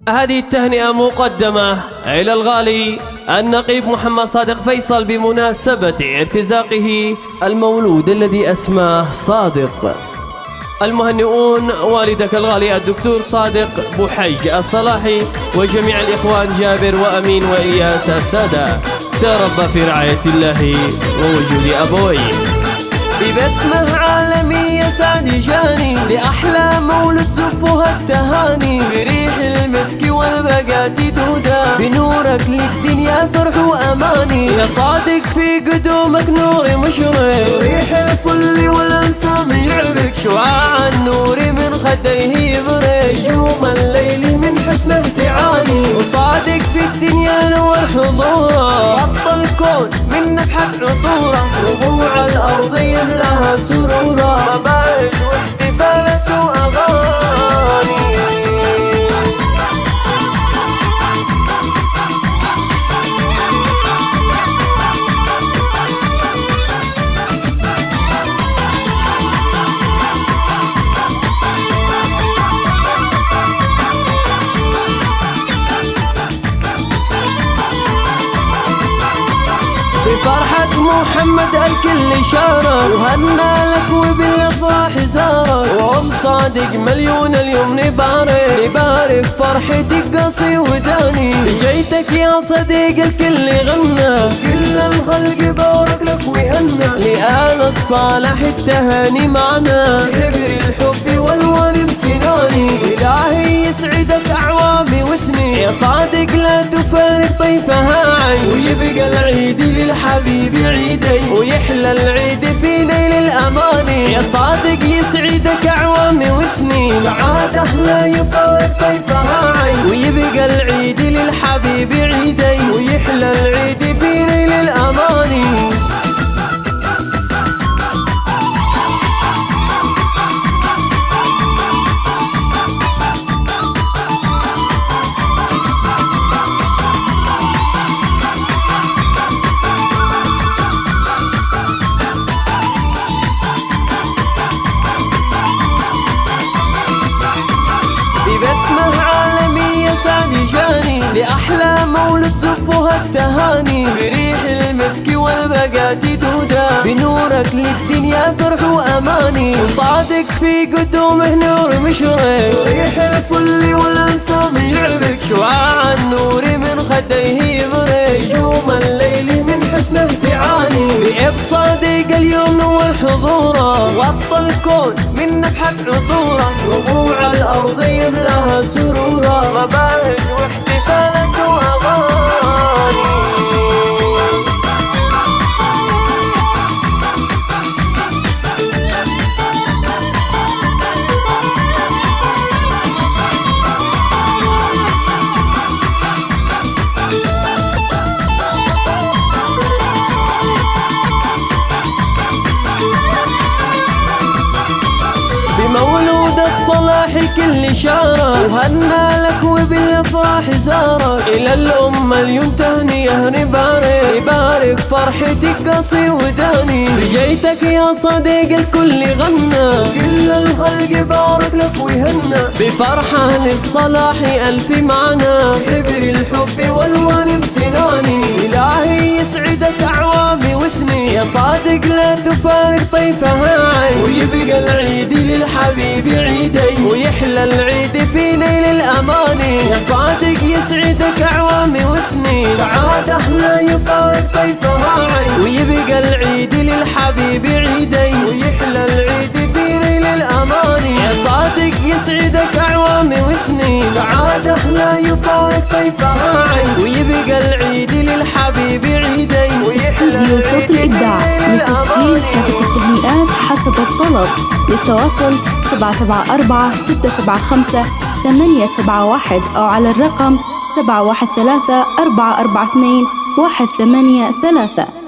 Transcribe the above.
هذه التهنئة مقدمة إلى الغالي النقيب محمد صادق فيصل بمناسبة ارتزاقه المولود الذي أسماه صادق. المهنئون والدك الغالي الدكتور صادق بوحيج الصلاحي وجميع الإخوان جابر وأمين وإياس السادة، تربى في رعاية الله ووجود أبويه. ببسمة عالمية سعد جاني لأحلى مولد زفها التهاني، بريح المسك والبقات تودا بنورك للدنيا فرح وأماني. يا صادق في قدومك نور مشرق، ريح الفل والأنسام يعرق، شعاع النور من خديه يبرق، يوم الليل من حسنه تعاني. وصادق في الدنيا نور حضوره، غطى الكون من نفحة عطوره، ربوع الأرض يملاها سرورا، مباهج واحتفالات وأغاني. بفرحة محمد الكل شارك، وهنا لك وبالأفراح زارك، وأم صادق مليون اليوم نبارك فرحتك قصي وداني. جيتك يا صديق الكل غنى، كل الخلق بارك لك وهنا، لآل الصالح التهاني معنا، حبر الحب والوان امتناني. إلهي يسعدك أعوامي وسنين، يا صادق لا تفارق طيفها عين، ويبقى العيد للحبيب عيدي، ويحلى العيد في نيل الأماني. يا صادق يسعدك أعوامي وسنين، سعادة لا يفارق طيفها عين، ويبقى العيد للحبيب عيدي، ويحلى العيد في نيل الأماني. ببسمة عالمية سعد جاني لأحلى مولد زفها التهاني، بريح المسك والبقات تودا بنورك للدنيا فرح وأماني. وصادق في قدومه نور مشرق، ريح الفل والأنسام يعرق، شعاع النور من خديه يبرق، يوم الليل من حسنه تعاني. بإب صادق اليوم نور حضوره، غطى الكون من نفحة عطوره، ربوع الأرض يملاها سرورا، مباهج واحتفالات وأغاني. بمولود الصلاح الكل شارك، وهنا لك وبالأفراح زارك، إلى الأمة اليوم تهنية نبارك فرحتك قصي وداني. جيتك يا صديق الكل غنى، كل الخلق بارك لك وهنا، بفرحة للصلاح ألف معنا، حبر الحب والوان امتناني. إلهي يسعدك أعوامي وسنين، يا صادق لا تفارق طيفها عين، ويبقى العيد للحبيب عيدي، ويحلى العيد في نيل الأماني. يا صادق يسعدك أعوامي وسنين، سعادة لا يفارق طيفها عين، ويبقى العيد للحبيب عيدي، ويحلى العيد في نيل الأماني. يا صادق يسعدك أعوامي وسنين، سعادة لا يفارق طيفها عين، ويبقى العيد للحبيب عيدي، استوديو صوت الإبداع لتسجيل كافة التهنئات حسب الطلب. للتواصل 774 675 871 أو على الرقم 713 442 183.